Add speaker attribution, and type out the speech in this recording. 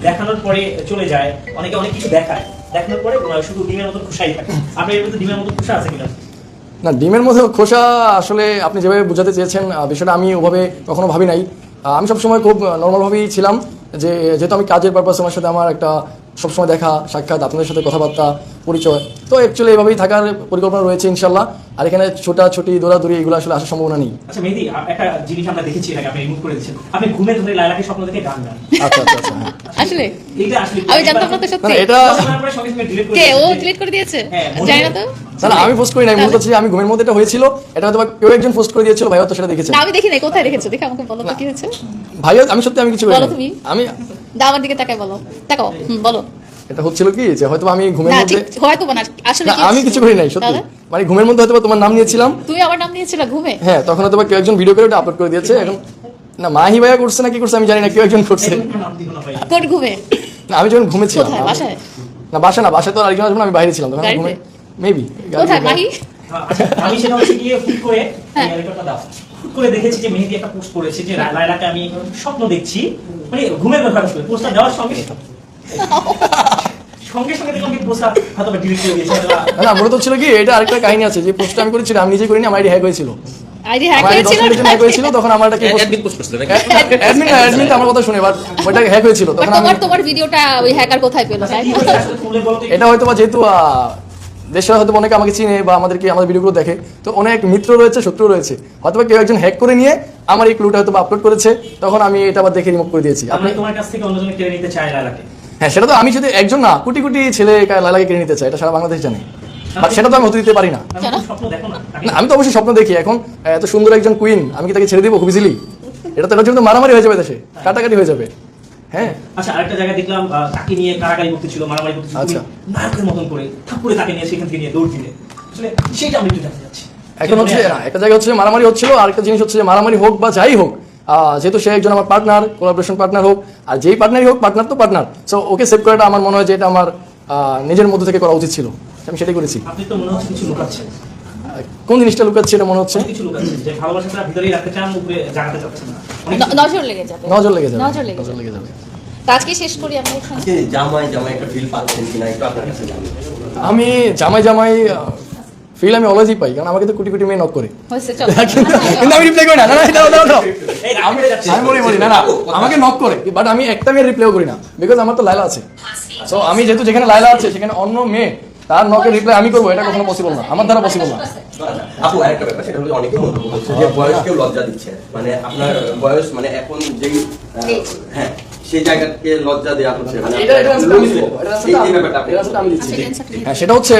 Speaker 1: দেখানোর পরে চলে যায়, অনেকে অনেক কিছু দেখায়, দেখানোর পরে শুধু ডিমের মতো খোসাই থাকে। আপনার এর মধ্যে ডিমের মতো খোসা আছে কিনা?
Speaker 2: না, ডিমের মধ্যে খোসা আসলে আপনি যেভাবে বোঝাতে চেয়েছেন বিষয়টা আমি ওভাবে কখনো ভাবি নাই। আমি সবসময় খুব নর্মালভাবেই ছিলাম, যে যেহেতু আমি কাজের পারপাসে আমার সাথে আমার একটা সবসময় দেখা সাক্ষাৎ, আপনাদের সাথে কথাবার্তা পরিচয়, তো অ্যাকচুয়ালি এভাবেই থাকার পরিকল্পনা রয়েছে ইনশাল্লাহ। আর এখানে ছোটাছুটি দৌড়াদৌড়ি এগুলো আসলে আসার সম্ভাবনা নেই।
Speaker 1: আচ্ছা মেহেদী, একটা জিনিস আমরা দেখেছি এটাকে আপনি রিমুভ করে দিয়েছেন, আপনি ঘুমের ঘরে লায়লাকে স্বপ্ন দেখে গান গান।
Speaker 2: আচ্ছা আচ্ছা আচ্ছা,
Speaker 3: আসলে
Speaker 1: এটা আসলে
Speaker 3: আমি জানতাম না তো সত্যি।
Speaker 2: এটা
Speaker 1: আমরা সঙ্গে সঙ্গে ডিলিট করে
Speaker 3: কে ও ডিলিট করে দিয়েছে?
Speaker 1: হ্যাঁ,
Speaker 3: জানি না তো।
Speaker 2: না আমি পোস্ট করি নাই, মূলত হচ্ছে আমি ঘুমের মধ্যে এটা হয়েছিল, এটা হয়তো কেউ একজন পোস্ট করে দিয়েছিল, ভাই হয়তো সেটা দেখেছেন।
Speaker 3: না আমি দেখি নাই, কোথায় দেখেছো? দেখে আমাকে বলো তো কি হয়েছে।
Speaker 2: ভাই আমি সত্যি আমি কিছু
Speaker 3: বলো
Speaker 2: করিনি।
Speaker 3: তুমি।
Speaker 2: আমি
Speaker 3: দাও আমার দিকে তাকায় বলো, তাকাও বলো।
Speaker 2: এটা হচ্ছিল কি যে হয়তো আমি ঘুমের
Speaker 3: না
Speaker 2: মধ্যে,
Speaker 3: ঠিক হয়তো না, আসলে
Speaker 2: না
Speaker 3: কি
Speaker 2: আমি কিছু করি নাই সত্যি,
Speaker 3: তাহলে?
Speaker 2: মানে ঘুমের মধ্যে হয়তো তোমার নাম নিয়েছিলাম,
Speaker 3: তুই আমার নাম নিয়েছিল ঘুমে?
Speaker 2: হ্যাঁ তখন হয়তো কেউ একজন ভিডিও করে ওটা আপলোড করে দিয়েছে। এখন না মাহি ভাইয়া করছে না কি করছে আমি জানি না, কেউ একজন করছে।
Speaker 1: নাম দিও না ভাই।
Speaker 3: কোন ঘুমে?
Speaker 2: না আমি যখন ঘুমেছিলাম,
Speaker 3: কোথায়? বাসায়?
Speaker 2: না বাসায় তো আরেকজন আসবে না, আমি বাইরে ছিলাম তখন
Speaker 3: গাড়িতে?
Speaker 2: ঘুমে মেবি।
Speaker 3: কোথায় মাহি?
Speaker 1: আচ্ছা, আমি সেটা হচ্ছে গিয়ে হুট করে
Speaker 3: হ্যাঁ।
Speaker 1: রেকর্ডটা দাও, হুট করে দেখেছি যে মেহেদী একটা পোস্ট করেছে যে লায়লাকে আমি স্বপ্ন দেখছি, মানে ঘুমের ব্যাপারে পোস্টটা দেওয়ার সঙ্গে সঙ্গে সঙ্গে দেখলাম কি পোস্টটা হয়তো ডিলিট করে দিয়েছে অথবা
Speaker 2: না মূলত ছিল কি, এটা আরেকটা কাহিনী আছে, যে পোস্টটা আমি করেছিলাম আমি নিজে করিনি, আমার আইডি হ্যাক হয়েছিল।
Speaker 3: আইডি হ্যাক
Speaker 2: আমার আইডি 10
Speaker 3: হয়েছিল?
Speaker 2: মিনিটের হ্যাক হয়েছিল, তখন আমার একটা কি
Speaker 4: অ্যাডমিন পোস্ট করছিল নাকি?
Speaker 2: অ্যাডমিন আমার কথা শুনে, বাট ওটা হ্যাক হয়েছিল তখন আমি।
Speaker 3: তোমার ভিডিওটা ওই হ্যাকার কোথায় পেলো? তাই
Speaker 1: কি
Speaker 3: না?
Speaker 1: হয়েছে আসলে খুলে বলো তো।
Speaker 2: এটা হয়তো বা যেহেতু দেশে হয়তো অনেকে আমাকে চিনে বা আমাদের ভিডিওগুলো দেখে, তো অনেক মিত্র রয়েছে, শত্রু রয়েছে, হয়তো বা কেউ একজন হ্যাক করে নিয়ে আমার এই ক্লুটা হয়তো আপলোড করেছে, তখন আমি এটা আবার দেখে রিমুভ করে দিয়েছি।
Speaker 1: আপনি তোমার কাছ থেকে অন্যজনে কেড়ে নিতে চায় লায়লাকে।
Speaker 2: হ্যাঁ সেটা তো আমি শুধু একজন না, কোটি কোটি ছেলে লায়লাকে কিনে নিতে চাই, এটা সারা বাংলাদেশ জানে, বাট সেটা তো আমি হতে দিতে পারি না।
Speaker 1: আমি তো স্বপ্ন দেখো না।
Speaker 2: না, আমি তো অবশ্যই স্বপ্ন দেখি, এখন এত সুন্দর একজন কুইন, আমি কি তাকে ছেড়ে দিব খুব ইজিলি? এটা তো এটার জন্য মারামারি হয়ে যাবে দেশে, কাটাকাটি হয়ে যাবে। হ্যাঁ
Speaker 1: আচ্ছা, আরেকটা জায়গায় দেখলাম তাকে নিয়ে কারাগারি করতেছিল, মারামারি করতেছিল,
Speaker 2: আচ্ছা।
Speaker 1: তুমি নায়কের মতন করে ঠাকুরে তাকে নিয়ে সেখান থেকে নিয়ে দৌড় দিলে, আসলে সেটা আমি একটু জানতে চাচ্ছি।
Speaker 2: এখন হচ্ছে একটা জায়গায় হচ্ছে মারামারি হচ্ছিল, আর একটা জিনিস হচ্ছে যে মারামারি হোক বা যাই হোক, যেহেতু সে একজন আমার পার্টনার, কোলাবোরেশন পার্টনার হোক, আর যেই পার্টনারই হোক, পার্টনার তো পার্টনার, সো ওকে সেভ করাটা আমার মনে হয় যে এটা আমার নিজের মধ্যে থেকে করা উচিত ছিল, আমি সেটাই করেছি।
Speaker 1: আপনি তো মনে হচ্ছে কিছু লুকাচ্ছেন,
Speaker 2: কোন জিনিসটা লুকাচ্ছে এটা মনে হচ্ছে?
Speaker 1: কিছু লুকাচ্ছেন, যে ভালোবাসাটা ভিতরেই রাখতে চান, উপরে জাগাতে চাচ্ছেন না। অনেক
Speaker 3: নজর লেগে যাবে।
Speaker 2: নজর লেগে যাবে,
Speaker 3: নজর লেগে
Speaker 2: নজর
Speaker 3: যাবে।
Speaker 2: লেগে যাবে।
Speaker 3: তো আজকে শেষ করি আমরা এখানে।
Speaker 4: আজকে জামাই একটা ফিল পাচ্ছেন কিনা একটু আপনার কাছে জানি।
Speaker 2: আমি জামাই ফিল আমি অলওয়েজই পাই, কারণ আমাকে তো কোটি কোটি মেয়ে নক করে,
Speaker 3: হয়েছে চলো।
Speaker 2: কিন্তু আমি রিপ্লাই করি না। না না দাও
Speaker 1: এই আমি যাচ্ছি।
Speaker 2: আমি বলি না আমাকে নক করে, বাট আমি একটা মেয়ের রিপ্লাইও করি না, বিকজ আমার তো লাইলা আছে। সো আমি যেহেতু যেখানে লাইলা আছে সেখানে অন্য মেয়ে তার নকের রিপ্লাই আমি করবো, এটা কখনো পসিবল না, আমার দ্বারা পসিবল না।
Speaker 4: আপু আরেকটা ব্যাপার, সেটা হলো অনেকে মন্তব্য করছে যে বয়সকেও লজ্জা দিচ্ছে, মানে আপনার বয়স মানে এখন যেই হ্যাঁ সেই জায়গাকে লজ্জা দেওয়া হচ্ছে, মানে
Speaker 2: এটা answer টা আমি
Speaker 4: এই
Speaker 2: দেবো,
Speaker 4: ব্যাপারটা আপনি
Speaker 2: এটা answer টা আমি দিচ্ছি।
Speaker 3: আচ্ছা, answer টা
Speaker 2: হ্যাঁ সেটা হচ্ছে